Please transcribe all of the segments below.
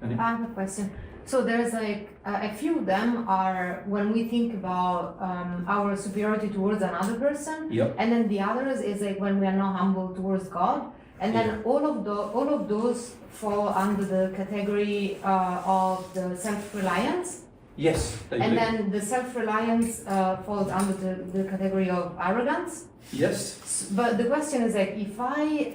Any? I have a question. So there's like a few of them are when we think about our superiority towards another person, Yep. and then the others is like when we are not humble towards God, and then all of those fall under the category of the self-reliance. Yes, they do. And then the self-reliance falls under the category of arrogance. Yes. But the question is like, if I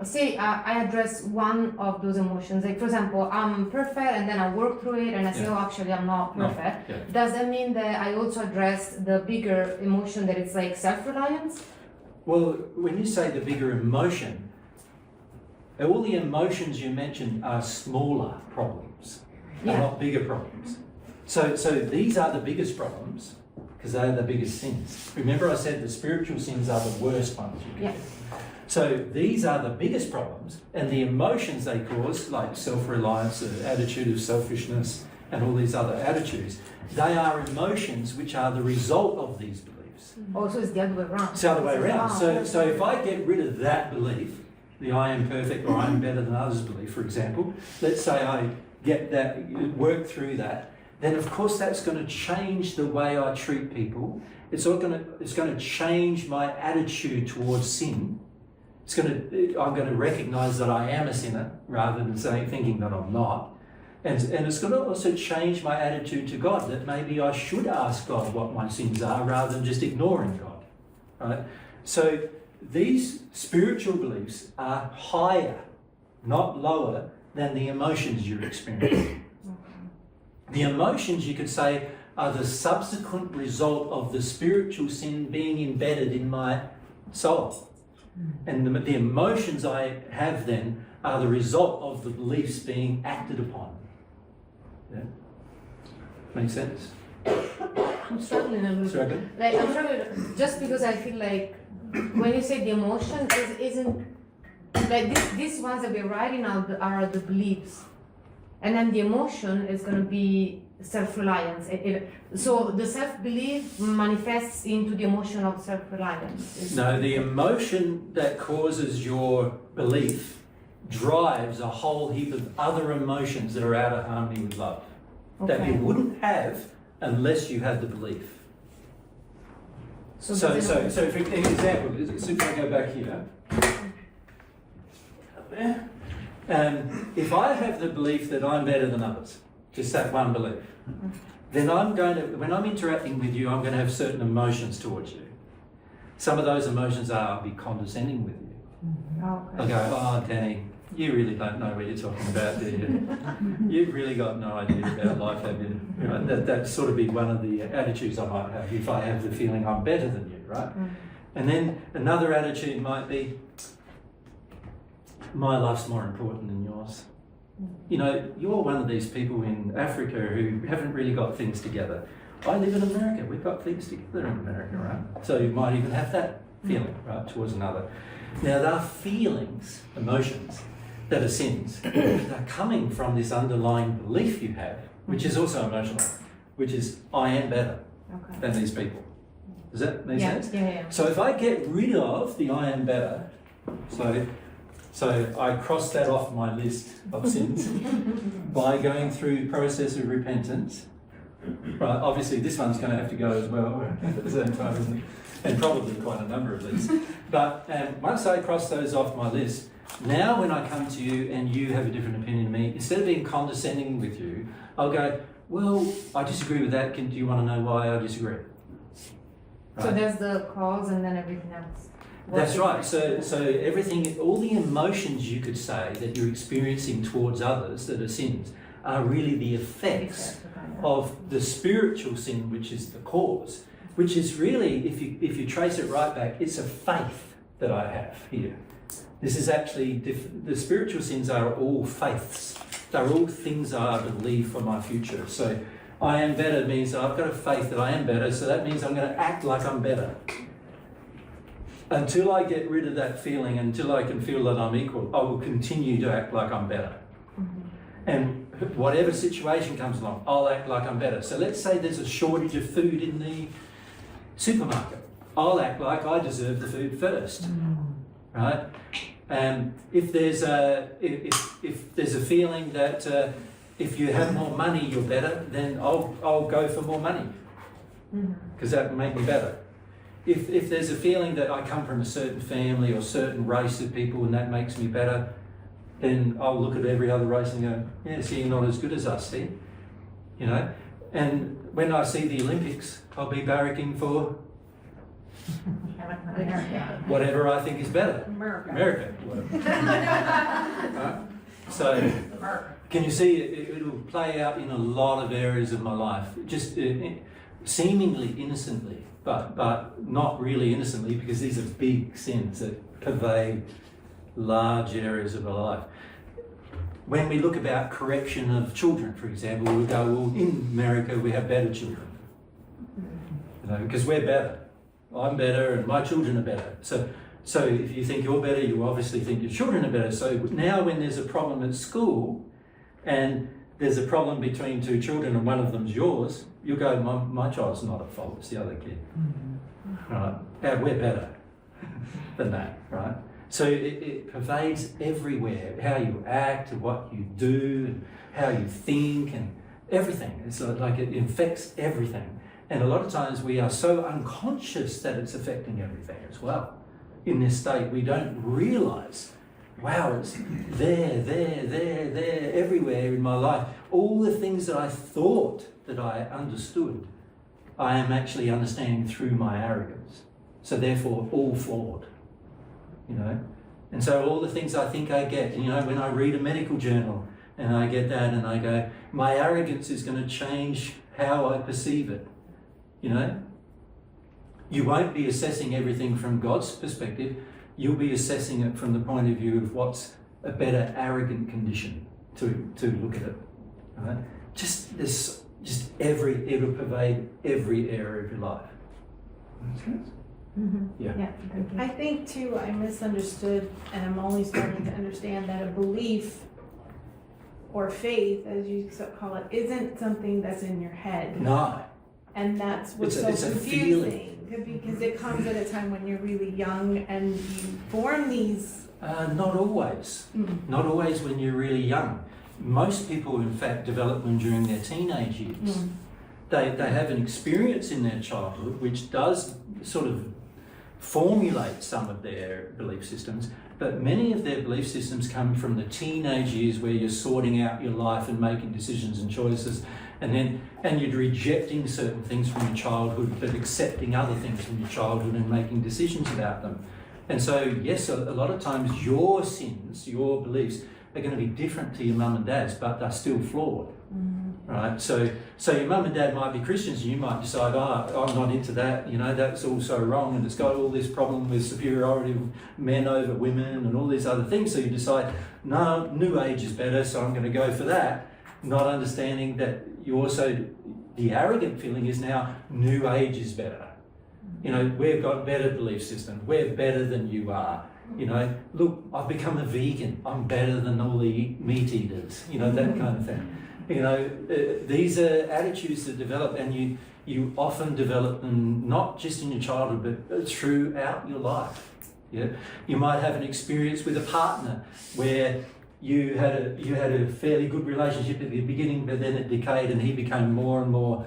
say I address one of those emotions, like for example, I'm perfect, and then I work through it, and I say, oh, actually, I'm not perfect. No. Yeah. Does that mean that I also address the bigger emotion that it's like self-reliance? Well, when you say the bigger emotion, all the emotions you mentioned are smaller problems, they're not bigger problems. So these are the biggest problems because they are the biggest sins. Remember I said the spiritual sins are the worst ones you can do. So these are the biggest problems, and the emotions they cause, like self-reliance, the attitude of selfishness, and all these other attitudes, they are emotions which are the result of these beliefs. Also, it's the other way around. It's the other way around. So if I get rid of that belief, the I am perfect or I am better than others belief, for example, let's say I get that, work through that, then of course that's going to change the way I treat people. It's going to change my attitude towards sin. I'm going to recognise that I am a sinner rather than thinking that I'm not. And it's going to also change my attitude to God, that maybe I should ask God what my sins are rather than just ignoring God. Right? So these spiritual beliefs are higher, not lower, than the emotions you're experiencing. The emotions, you could say, are the subsequent result of the spiritual sin being embedded in my soul. And the emotions I have then are the result of the beliefs being acted upon. Yeah? Make sense? I'm struggling a little Struggling? bit. Like, I'm struggling just because I feel like when you say the emotion, isn't like these ones that we're writing out are the beliefs. And then the emotion is going to be self-reliance. So the self-belief manifests into the emotion of self-reliance. No, the emotion that causes your belief drives a whole heap of other emotions that are out of harmony with love. Okay. That you wouldn't have unless you had the belief. So for example, if I go back here, if I have the belief that I'm better than others, just that one belief, then when I'm interacting with you, I'm going to have certain emotions towards you. Some of those emotions are, I'll be condescending with you. Okay. I'll go, oh, Danny, you really don't know what you're talking about, do you? You've really got no idea about life, have you? Right? That'd sort of be one of the attitudes I might have if I have the feeling I'm better than you, right? And then another attitude might be, my life's more important than yours. You know, you're one of these people in Africa who haven't really got things together. I live in America, we've got things together in America, right? So you might even have that feeling, right, towards another. Now, there are feelings, emotions, that are sins, that are coming from this underlying belief you have, which is also emotional, which is, I am better than these people. Does that make sense? Yeah. So if I get rid of the I am better, so I cross that off my list of sins by going through the process of repentance. Right, obviously this one's going to have to go as well at the same time, isn't it? And probably quite a number of these. But once I cross those off my list, now when I come to you and you have a different opinion than me, instead of being condescending with you, I'll go, well, I disagree with that. Do you want to know why I disagree? Right? So there's the cause and then everything else. That's right. So everything, all the emotions you could say that you're experiencing towards others that are sins are really the effects of the spiritual sin, which is the cause, which is really, if you trace it right back, it's a faith that I have here. This is actually, the spiritual sins are all faiths. They're all things I believe for my future. So I am better means I've got a faith that I am better, so that means I'm going to act like I'm better. Until I get rid of that feeling, until I can feel that I'm equal, I will continue to act like I'm better. And whatever situation comes along, I'll act like I'm better. So let's say there's a shortage of food in the supermarket. I'll act like I deserve the food first, right? If there's a feeling that if you have more money you're better, then I'll go for more money because that will make me better. If there's a feeling that I come from a certain family or certain race of people and that makes me better, then I'll look at every other race and go, yeah, see, you're not as good as us, see? You know? And when I see the Olympics, I'll be barracking for whatever I think is better. America. Right? So, can you see it'll play out in a lot of areas of my life, just seemingly innocently, but not really innocently, because these are big sins that pervade large areas of our life. When we look about correction of children, for example, we go, well, in America we have better children, you know, because we're better. I'm better and my children are better. So if you think you're better, you obviously think your children are better. So now when there's a problem at school and there's a problem between two children and one of them's yours, you go, my child's not at fault, it's the other kid. Right? We're better than that, right? So it pervades everywhere, how you act, what you do, and how you think, and everything. It's like it infects everything. And a lot of times we are so unconscious that it's affecting everything as well. In this state, we don't realise, wow, it's there, everywhere in my life. All the things that I thought that I understood, I am actually understanding through my arrogance. So therefore, all flawed. You know, and so all the things I think I get, you know, when I read a medical journal and I get that and I go, my arrogance is going to change how I perceive it. You know, you won't be assessing everything from God's perspective. You'll be assessing it from the point of view of what's a better arrogant condition to look at it. Right? It'll pervade every area of your life. Make sense? Yeah. I think too, I misunderstood, and I'm only starting to understand that a belief or faith, as you call it, isn't something that's in your head. No. And that's what's so confusing, because it comes at a time when you're really young and you form these. Not always. Not always when you're really young. Most people, in fact, develop them during their teenage years. They have an experience in their childhood which does sort of formulate some of their belief systems, but many of their belief systems come from the teenage years where you're sorting out your life and making decisions and choices, and you're rejecting certain things from your childhood but accepting other things from your childhood and making decisions about them. And so yes, a lot of times your sins, your beliefs are going to be different to your mum and dad's, but they're still flawed. Right, so your mum and dad might be Christians, and you might decide, I'm not into that, you know, that's all so wrong, and it's got all this problem with superiority of men over women and all these other things. So you decide, no, New Age is better, so I'm going to go for that, not understanding that you also, the arrogant feeling is now New Age is better. You know, we've got better belief systems, we're better than you are. You know, look, I've become a vegan, I'm better than all the meat eaters, you know, that kind of thing. You know, these are attitudes that develop, and you often develop them not just in your childhood, but throughout your life. Yeah, you might have an experience with a partner where you had a fairly good relationship at the beginning, but then it decayed, and he became more and more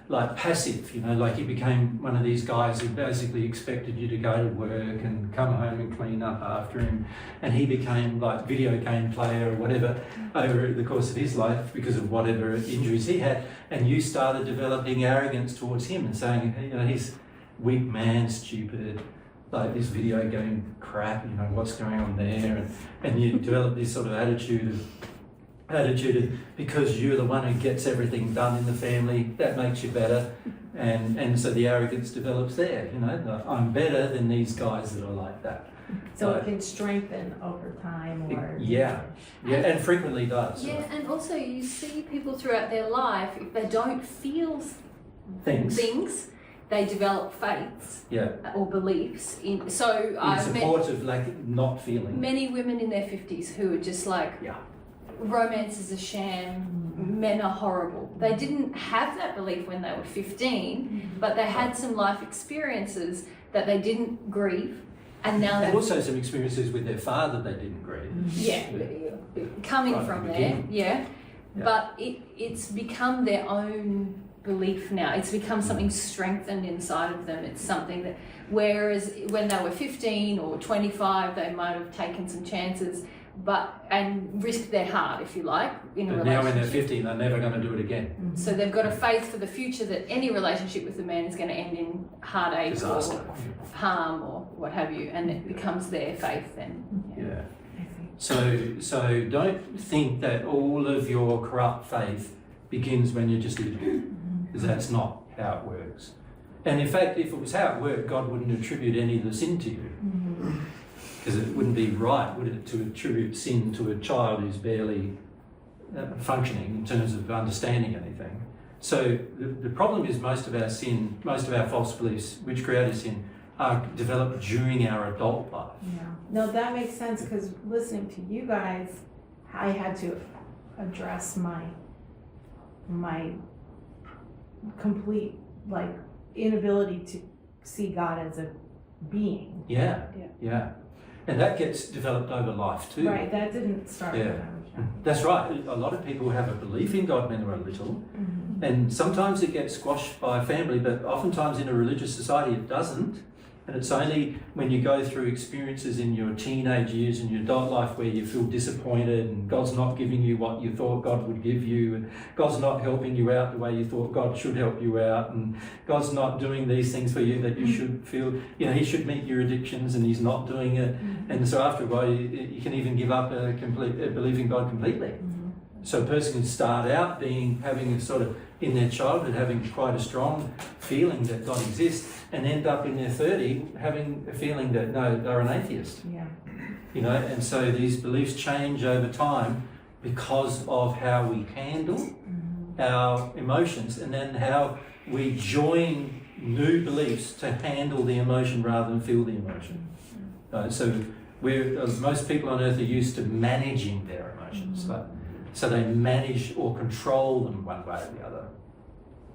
like passive. You know, like he became one of these guys who basically expected you to go to work and come home and clean up after him, and he became like video game player or whatever over the course of his life because of whatever injuries he had, and you started developing arrogance towards him and saying, you know, he's weak man, stupid, like this video game crap, you know, what's going on there, and you develop this sort of attitude of because you're the one who gets everything done in the family, that makes you better, and so the arrogance develops there. You know, I'm better than these guys that are like that. So it can strengthen over time, or and frequently does. Yeah, and also you see people throughout their life, if they don't feel things, they develop faiths or beliefs in. So in support of like not feeling. Many women in their 50s who are just like. Romance is a sham, men are horrible. They didn't have that belief when they were 15, but they had some life experiences that they didn't grieve, And now And also some experiences with their father they didn't grieve. coming Right from at the there, beginning. yeah. Yeah. But it's become their own belief now. It's become something strengthened inside of them. It's something that, whereas when they were 15 or 25, they might have taken some chances, and risked their heart, if you like, in a But relationship. now when they're 50, they're never going to do it again. So they've got a faith for the future that any relationship with a man is going to end in heartache Disaster. or harm or what have you, and it becomes their faith then. Yeah. So don't think that all of your corrupt faith begins when you're just little, because that's not how it works. And in fact, if it was how it worked, God wouldn't attribute any of the sin to you. Because it wouldn't be right, would it, to attribute sin to a child who's barely functioning in terms of understanding anything. So the problem is most of our sin, most of our false beliefs, which create sin, are developed during our adult life. Yeah. No, that makes sense, because listening to you guys, I had to address my complete inability to see God as a being. Yeah. And that gets developed over life too. Right, that didn't start when I was young. That's right. A lot of people have a belief in God when they're little, and sometimes it gets squashed by family, but oftentimes in a religious society it doesn't. And it's only when you go through experiences in your teenage years and your adult life where you feel disappointed and God's not giving you what you thought God would give you, and God's not helping you out the way you thought God should help you out, and God's not doing these things for you that you should feel, He should meet your addictions and He's not doing it. And so after a while you can even give up believing God completely. So a person can start out having a sort of, in their childhood, having quite a strong feeling that God exists, and end up in their 30 having a feeling that, no, they're an atheist. Yeah. And so these beliefs change over time because of how we handle our emotions, and then how we join new beliefs to handle the emotion rather than feel the emotion. So most people on earth are used to managing their emotions. So they manage or control them one way or the other.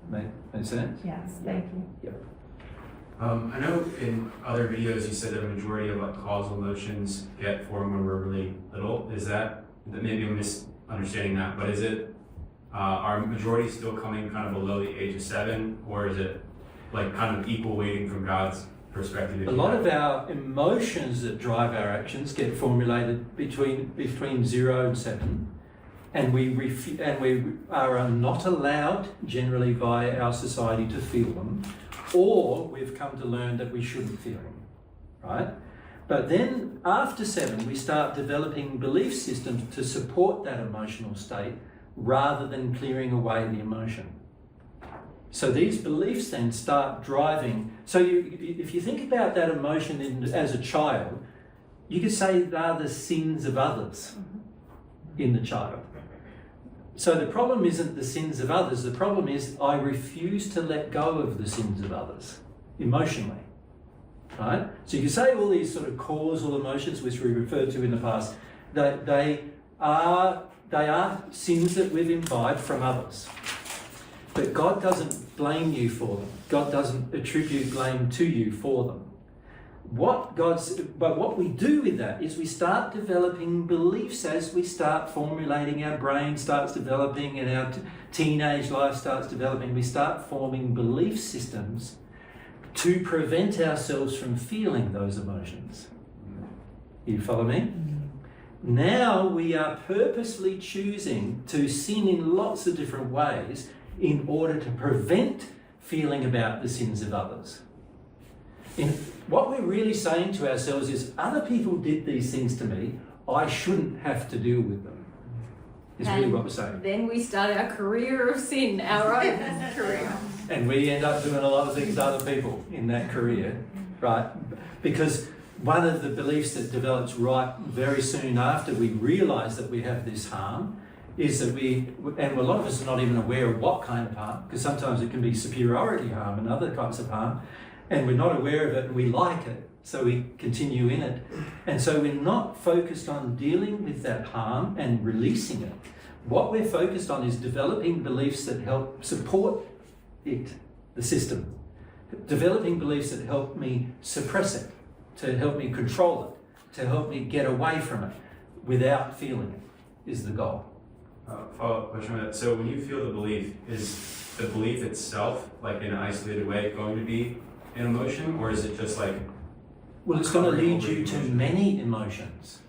Make sense? Yes, thank you. Yep. I know in other videos you said that a majority of causal emotions get formed when we're really little. Is that maybe I'm misunderstanding that, but is it, are majority still coming kind of below the age of 7, or is it kind of equal weighting from God's perspective? A lot of our emotions that drive our actions get formulated between 0 and 7. And we are not allowed, generally by our society, to feel them, or we've come to learn that we shouldn't feel them, right? But then after 7, we start developing belief systems to support that emotional state rather than clearing away the emotion. So these beliefs then start driving. So if you think about that emotion as a child, you could say they're the sins of others in the child. So the problem isn't the sins of others, the problem is I refuse to let go of the sins of others, emotionally, right? So you can say all these sort of causal emotions, which we referred to in the past, that they are sins that we've imbibed from others. But God doesn't blame you for them. God doesn't attribute blame to you for them. But what we do with that is we start developing beliefs as we start formulating, our brain starts developing and our teenage life starts developing. We start forming belief systems to prevent ourselves from feeling those emotions. You follow me? Now we are purposely choosing to sin in lots of different ways in order to prevent feeling about the sins of others. What we're really saying to ourselves is, other people did these things to me, I shouldn't have to deal with them. Is really what we're saying. Then we start our career of sin, our own career. And we end up doing a lot of things to other people in that career, right? Because one of the beliefs that develops right very soon after we realise that we have this harm is that and a lot of us are not even aware of what kind of harm, because sometimes it can be superiority harm and other kinds of harm, and we're not aware of it and we like it, so we continue in it. And so we're not focused on dealing with that harm and releasing it. What we're focused on is developing beliefs that help support it, the system. Developing beliefs that help me suppress it. to help me control it, to help me get away from it without feeling it is the goal. Follow-up question on that. So when you feel the belief, is the belief itself, like in an isolated way, going to be an emotion, or is it just like? Well, it's going to lead you to many emotions,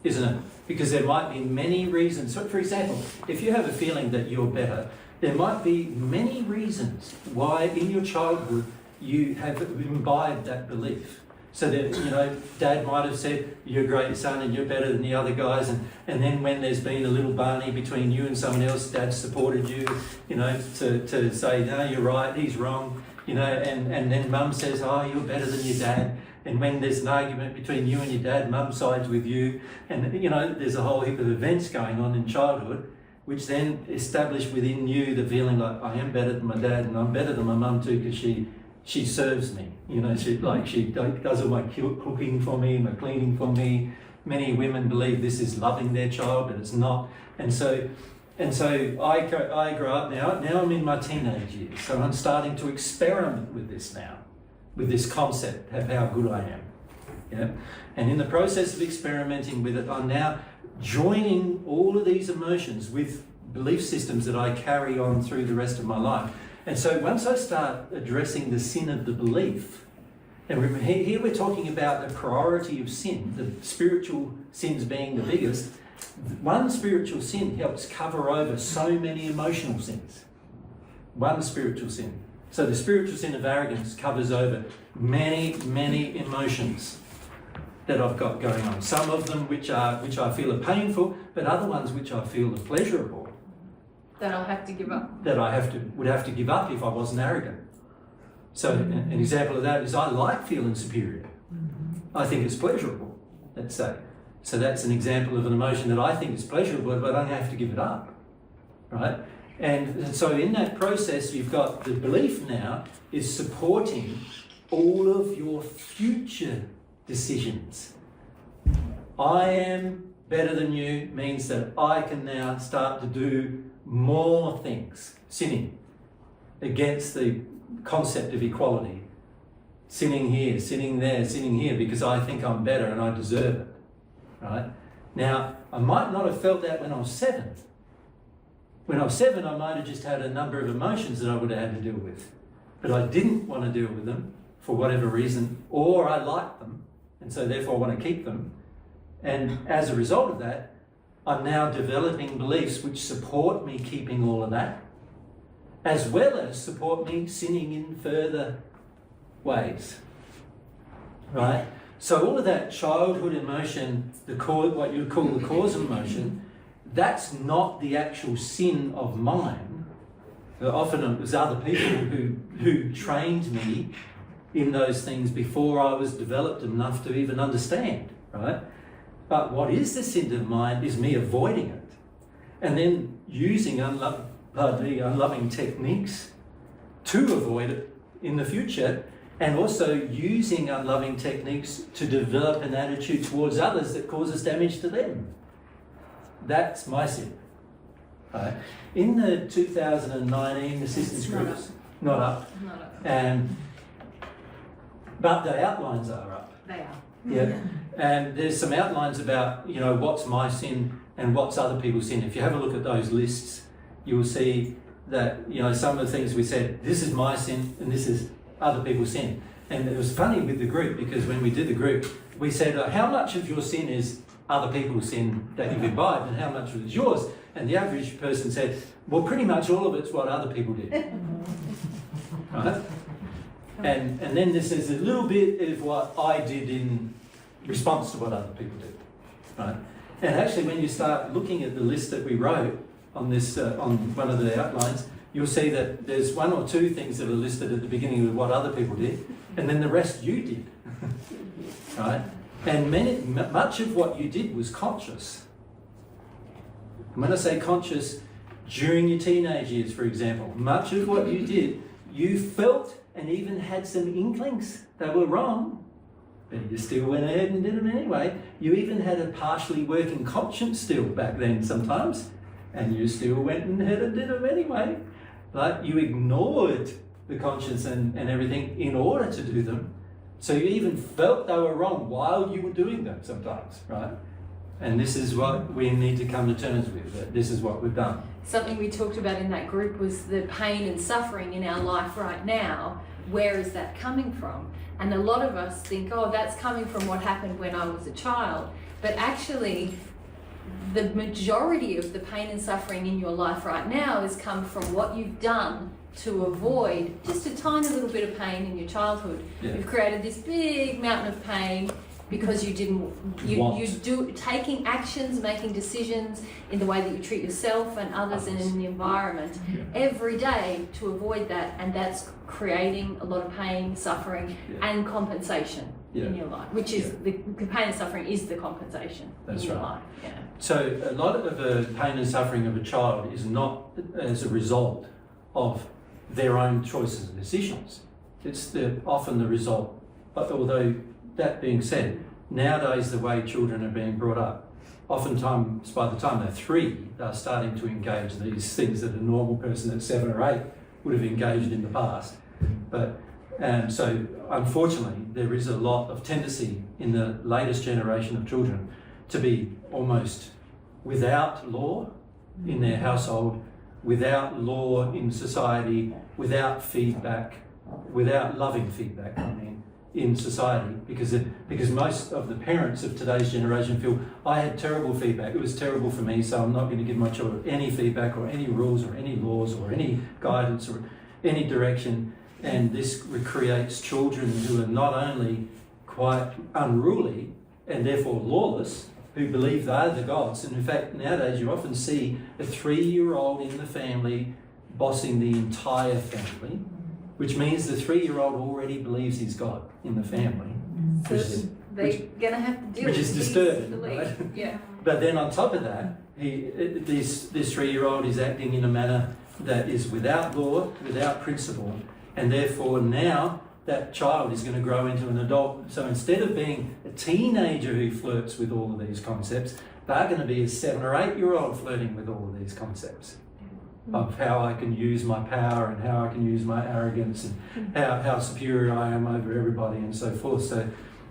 isn't it? Because there might be many reasons. So, for example, if you have a feeling that you're better, there might be many reasons why in your childhood you have imbibed that belief. So that, you know, Dad might have said, you're a great son and you're better than the other guys. And then when there's been a little barney between you and someone else, Dad supported you, you know, to say, no, you're right, he's wrong. You know, and then Mum says, oh, you're better than your dad. And when there's an argument between you and your dad, Mum sides with you. And, you know, there's a whole heap of events going on in childhood, which then establish within you the feeling like, I am better than my dad and I'm better than my mum too, because she serves me. You know, she does all my cooking for me, my cleaning for me. Many women believe this is loving their child, but it's not. And so I grow up now. Now I'm in my teenage years, so I'm starting to experiment with this now, with this concept of how good I am. Yeah? And in the process of experimenting with it, I'm now joining all of these emotions with belief systems that I carry on through the rest of my life. And so once I start addressing the sin of the belief, and remember, here we're talking about the priority of sin, the spiritual sins being the biggest. One spiritual sin helps cover over so many emotional sins. One spiritual sin. So the spiritual sin of arrogance covers over many, many emotions that I've got going on. Some of them which I feel are painful, but other ones which I feel are pleasurable. That I'll have to give up. That I would have to give up if I wasn't arrogant. So an example of that is I like feeling superior. I think it's pleasurable, let's say. So that's an example of an emotion that I think is pleasurable, but I don't have to give it up, right? And so in that process, you've got the belief now is supporting all of your future decisions. I am better than you means that I can now start to do more things, sinning against the concept of equality. Sinning here, sinning there, sinning here, because I think I'm better and I deserve it. Right? Now, I might not have felt that when I was 7. When I was 7, I might have just had a number of emotions that I would have had to deal with. But I didn't want to deal with them for whatever reason, or I liked them, and so therefore I want to keep them. And as a result of that, I'm now developing beliefs which support me keeping all of that, as well as support me sinning in further ways. Right? So all of that childhood emotion, what you call the cause of emotion, that's not the actual sin of mine. Often it was other people who trained me in those things before I was developed enough to even understand, right? But what is the sin of mine is me avoiding it. And then using unloving techniques to avoid it in the future, and also using unloving techniques to develop an attitude towards others that causes damage to them. That's my sin. Right? In the 2019 assistance groups, not up. But the outlines are up. They are. Yeah. And there's some outlines about, you know, what's my sin and what's other people's sin. If you have a look at those lists, you will see that, you know, some of the things we said, this is my sin and this is other people's sin. And it was funny with the group, because when we did the group, we said, how much of your sin is other people's sin that you've imbibed and how much is yours? And the average person said, well, pretty much all of it's what other people did. Right? And then this is a little bit of what I did in response to what other people did. Right? And actually, when you start looking at the list that we wrote on this, on one of the outlines, you'll see that there's 1 or 2 things that are listed at the beginning of what other people did, and then the rest you did. Right? And much of what you did was conscious. And when I say conscious, during your teenage years, for example, much of what you did, you felt and even had some inklings they were wrong, but you still went ahead and did them anyway. You even had a partially working conscience still back then sometimes, and you still went and ahead and did them anyway. Like, you ignored the conscience and everything in order to do them, So you even felt they were wrong while you were doing them sometimes, right? And this is what we need to come to terms with, that this is what we've done. Something we talked about in that group was the pain and suffering in our life right now. Where is that coming from? And a lot of us think, oh, that's coming from what happened when I was a child. But actually, the majority of the pain and suffering in your life right now has come from what you've done to avoid just a tiny little bit of pain in your childhood. Yeah. You've created this big mountain of pain because you didn't, taking actions, making decisions in the way that you treat yourself and others and in the environment every day to avoid that, and that's creating a lot of pain, suffering, and compensation in your life, which is the pain and suffering is the compensation in your life. Yeah. So a lot of the pain and suffering of a child is not as a result of their own choices and decisions. It's often the result, but although that being said, nowadays the way children are being brought up, oftentimes by the time they're 3, they're starting to engage these things that a normal person at 7 or 8 would have engaged in the past. But so unfortunately, there is a lot of tendency in the latest generation of children to be almost without law in their household, without law in society, without feedback, without loving feedback, in society, because most of the parents of today's generation feel, I had terrible feedback, it was terrible for me, so I'm not going to give my children any feedback or any rules or any laws or any guidance or any direction. And this creates children who are not only quite unruly and therefore lawless, who believe they're the gods. And in fact, nowadays you often see a 3-year-old in the family bossing the entire family, which means the 3-year-old already believes he's God in the family. So they're going to have to deal with which is disturbing, right? Yeah. But then on top of that, this 3-year-old is acting in a manner that is without law, without principle, and therefore now that child is going to grow into an adult. So instead of being a teenager who flirts with all of these concepts, they're going to be a 7 or 8-year-old flirting with all of these concepts of how I can use my power and how I can use my arrogance and how superior I am over everybody and so forth. So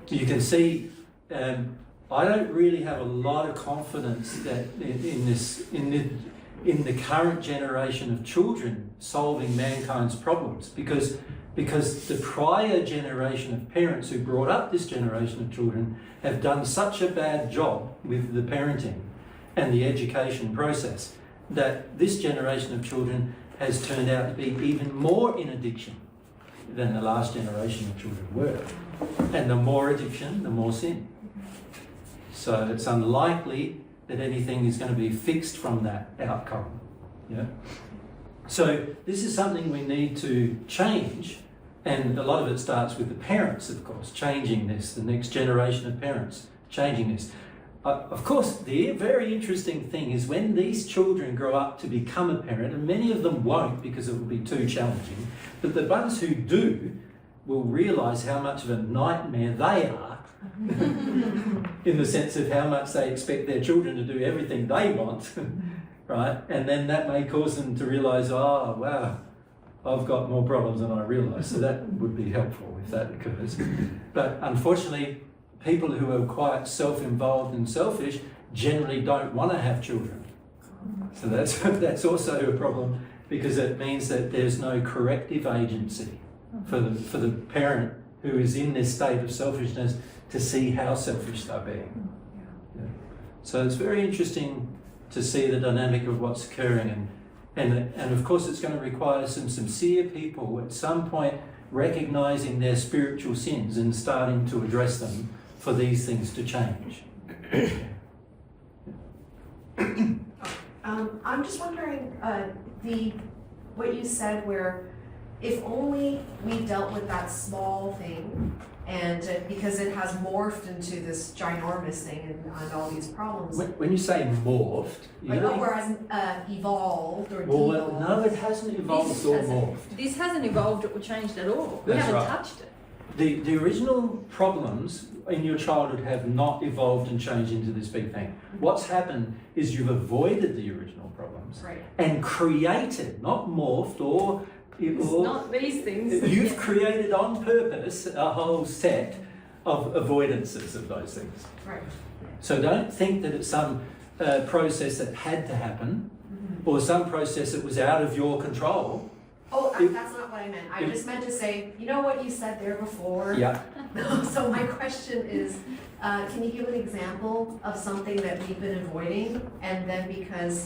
you can see, I don't really have a lot of confidence that in the current generation of children solving mankind's problems, because the prior generation of parents who brought up this generation of children have done such a bad job with the parenting and the education process that this generation of children has turned out to be even more in addiction than the last generation of children were. And the more addiction, the more sin. So it's unlikely that anything is going to be fixed from that outcome. Yeah. So this is something we need to change, and a lot of it starts with the parents, of course, changing this, the next generation of parents changing this. Of course, the very interesting thing is when these children grow up to become a parent, and many of them won't because it will be too challenging, but the ones who do will realise how much of a nightmare they are in the sense of how much they expect their children to do everything they want, right? And then that may cause them to realise, oh, wow, I've got more problems than I realise. So that would be helpful if that occurs. But unfortunately, people who are quite self-involved and selfish generally don't want to have children. So that's also a problem, because it means that there's no corrective agency for the parent who is in this state of selfishness to see how selfish they're being. Yeah. So it's very interesting to see the dynamic of what's occurring, and of course it's going to require some sincere people at some point recognizing their spiritual sins and starting to address them for these things to change. I'm just wondering, what you said where if only we dealt with that small thing, and because it has morphed into this ginormous thing and all these problems. When you say morphed, you like, know, whereas evolved or well, devolved. no, it hasn't evolved or morphed. This hasn't evolved or changed at all. We That's haven't right. touched it. The original problems in your childhood have not evolved and changed into this big thing. What's happened is you've avoided the original problems Right. and created, not morphed or It It's will- not these things. You've Yeah. created on purpose a whole set of avoidances of those things. Right. So don't think that it's some process that had to happen or some process that was out of your control. Oh, If- that's not what I meant. I if- just meant to say, you know what you said there before? Yeah. So my question is, can you give an example of something that we've been avoiding? And then because